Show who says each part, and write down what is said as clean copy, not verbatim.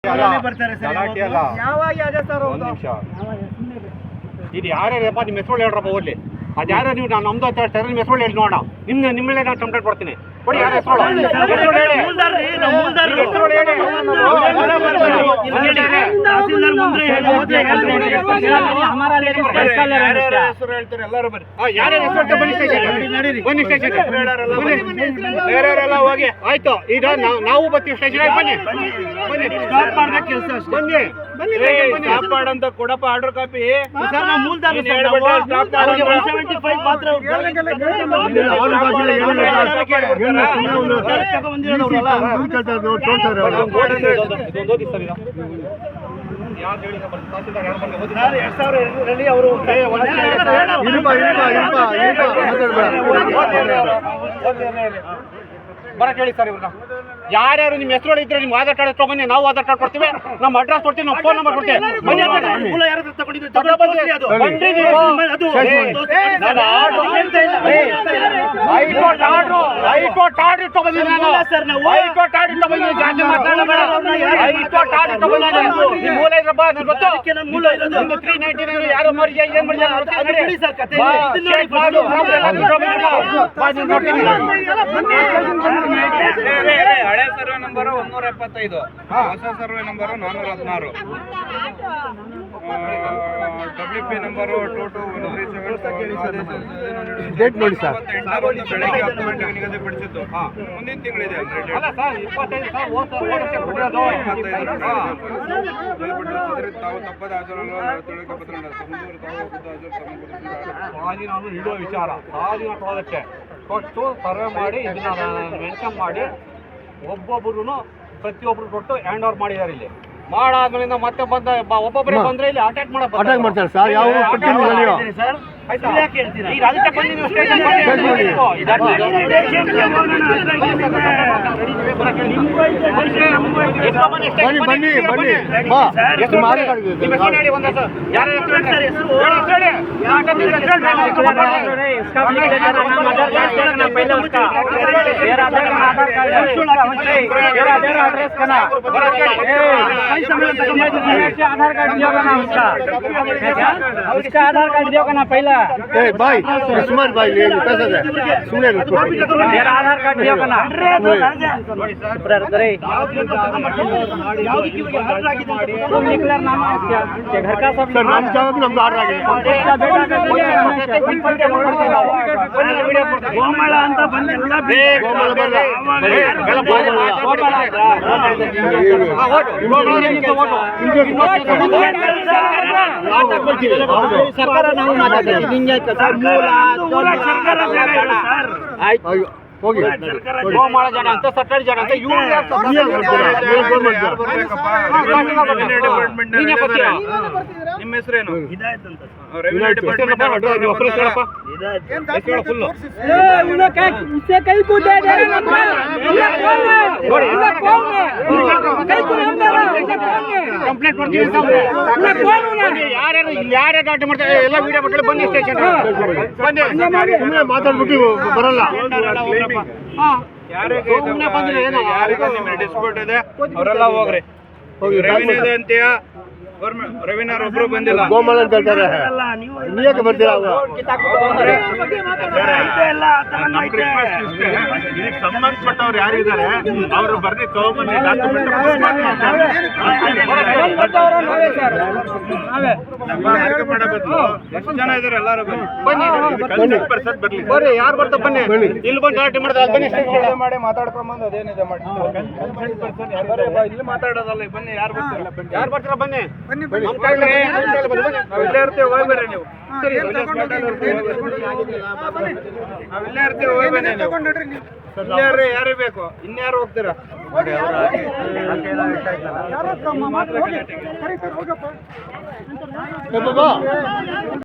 Speaker 1: ಬರ್ತಾರೆ ಸರ್.
Speaker 2: ಯಾವಾಗ ಅದೇ ಸರ್
Speaker 3: ಒಂದು ನಿಮಿಷ ಇದು ಯಾರ್ಯಾರಪ್ಪ ನಿಮ್ಮ ಹೆಸರು ಹೇಳ್ರಪ್ಪ ಓದ್ಲಿ ಅದು ಯಾರು ನೀವು ನಾನು ನಮ್ದು ಟೆರರ್ ನಿಮ್ಮ ಹೆಸರು ಹೇಳಿ ನೋಡೋಣ ನಿಮ್ಮಲ್ಲೇ ನಾನು ಕಂಪ್ಲೇಂಟ್ ಕೊಡ್ತೀನಿ ಕೊಡಿ ಯಾರ ಹೆಸರು ಬೇರೆಯವರೆಲ್ಲ ಹೋಗಿ ಆಯ್ತು ಈಗ ನಾವು ಬರ್ತೀವಿ ಸ್ಟೇಷನ್ ಬನ್ನಿ
Speaker 1: ಸ್ಟಾಪ್ ಮಾಡಂತ ಕೊಡಪ್ಪ ಆರ್ಡರ್ ಕಾಪಿ
Speaker 3: ಬರಕ್ ಹೇಳಿ ಸರ್ ಇವ್ರನ್ನ ಯಾರ್ಯಾರು ನಿಮ್ಮ ಹೆಸರು ಇದ್ರೆ ನಿಮ್ಮ ಆಧಾರ್ ಕಾರ್ಡ್ ತಗೊಂಡು ನಾವು ಆಧಾರ್ ಕಾರ್ಡ್ ಕೊಡ್ತೀವಿ ನಮ್ಮ ಅಡ್ರೆಸ್ ಕೊಡ್ತೀವಿ ನಮ್ಮ ಫೋನ್ ನಂಬರ್ ಕೊಡ್ತೀವಿ ಯಾರು ಮರಿಗೆ ಏನ್
Speaker 1: ಹಳೆ ಸರ್ವೆ ನಂಬರ್ 175 ಹೊಸ survey number 416 WP number 2237
Speaker 2: date ನೋಡಿ ಸರ್.
Speaker 1: ಬೆಳಗ್ಗೆ 10 ಗಂಟೆಗೆ ನಿಗದಿಪಡಿಸಿದ್ದು ಮುಂದಿನ ತಿಂಗಳಿದೆ ತಾವು ತಪ್ಪದ
Speaker 3: ನಾನು ಇಡೋ ವಿಚಾರ ಸಾಧಿನಕ್ಕೆ ಕೊಟ್ಟು ಸರ್ವೆ ಮಾಡಿ ಇದನ್ನ ಮೆನ್ಷನ್ ಮಾಡಿ ಒಬ್ಬೊಬ್ರು ಪ್ರತಿಯೊಬ್ರು ಕೊಟ್ಟು ಹ್ಯಾಂಡ್ ಓವರ್ ಮಾಡಿದ್ದಾರೆ ಇಲ್ಲಿ ಮಾಡಾದ್ಮೇಲಿಂದ ಮತ್ತೆ ಬಂದ ಒಬ್ಬೊಬ್ಬರೇ ಬಂದ್ರೆ ಇಲ್ಲಿ ಅಟ್ಯಾಕ್
Speaker 2: ಮಾಡ್ತಾರೆ ಸರ್. ಯಾವ ಬನ್ನಿ
Speaker 4: आधार कार्ड दिया ना उसका आधार कार्ड दिया ना पहला
Speaker 2: भाई सुमन भाई पैसा दे सुने
Speaker 4: मेरा आधार कार्ड दिया ना निकलर नाम घर का सब
Speaker 2: नाम नಮ್ದು ಆರ್ಡರ್ ಆಗಿದೆ
Speaker 1: ಗೋಮಾಳ ಅಂತ ಬಂದೆಲ್ಲ
Speaker 4: ಸರ್ಕಾರ ನಾವು
Speaker 2: ಹೋಗಿ
Speaker 3: ಗೋಮಾಳ ಜನ ಅಂತ ಸರ್ಕಾರಿ ಜನ ಅಂತ
Speaker 1: ನಿಮ್ಮ ಹೆಸರೇನು
Speaker 4: उससे कहीं को दे दे
Speaker 3: ಕಂಪ್ಲೇಂಟ್ ಕೊಡ್ತೀವಿ ಯಾರ್ಯಾರು ಗಾಡಿ ಮಾಡ್ತಾರೆ ಎಲ್ಲ ವಿಡಿಯೋ ಬಿಟ್ಟು ಬನ್ನಿ ಸ್ಟೇಷನ್ ಬನ್ನಿ
Speaker 2: ಸುಮ್ಮನೆ ಮಾತಾಡ್ಬಿಟ್ಟು ಬರಲ್ಲ.
Speaker 1: ಯಾರಿಗೆ ನಿಮ್ಮ ಡಿಸ್ಪ್ಯೂಟ್ ಇದೆ ಅವರೆಲ್ಲ ಹೋಗ್ರಿ. ರೆವಿನ್ಯೂ ಇದೆ ಅಂತೀಯ ರವಿನಾರ್ ಒಬ್ರು ಬಂದಿಲ್ಲ.
Speaker 2: ಗೋಮಾಳ ಅಂತ ಹೇಳ್ತಾರೆ. ನೀವೇ ಬರ್ತೀರಾ?
Speaker 1: ಇದಕ್ಕೆ ಸಂಬಂಧಪಟ್ಟವ್ರು ಯಾರಿದ್ದಾರೆ ಅವರು ಬರ್ರಿ ತಗೊಂಬನ್ನಿ ಡಾಕ್ಯುಮೆಂಟ್. ಎಷ್ಟು ಜನ ಇದಾರೆ ಎಲ್ಲರೂ ಬನ್ನಿ
Speaker 3: ಬರ್ರಿ ಯಾರು ಬರ್ತಾರೆ ಬನ್ನಿ ಇಲ್ಲಿ ಬಂದು ಗಲಾಟೆ ಮಾಡಿದ್ರೆ ಬನ್ನಿ
Speaker 1: ಮಾಡಿ ಮಾತಾಡ್ಕೊಂಬಂದು ಅದೇನಿದೆ ಮಾಡಿ ಇಲ್ಲಿ ಮಾತಾಡೋದಲ್ಲ. ಬನ್ನಿ ಯಾರು ಬರ್ತೀರಲ್ಲ
Speaker 3: ಯಾರು ಬರ್ತೀರಾ ಬನ್ನಿ
Speaker 1: ನಾವಿಲ್ಲೇ ಇರ್ತೇವೆ ಹೋಗಿ ಬರ್ರಿ ನೀವು. ನಾವಿಲ್ಲೇ ಇರ್ತೇವೆ ಹೋಗಿ ಬನ್ನಿ ನೀವು. ಇನ್ಯಾರು ಯಾರು ಬೇಕು ಇನ್ಯಾರು ಹೋಗ್ತೀರಾ?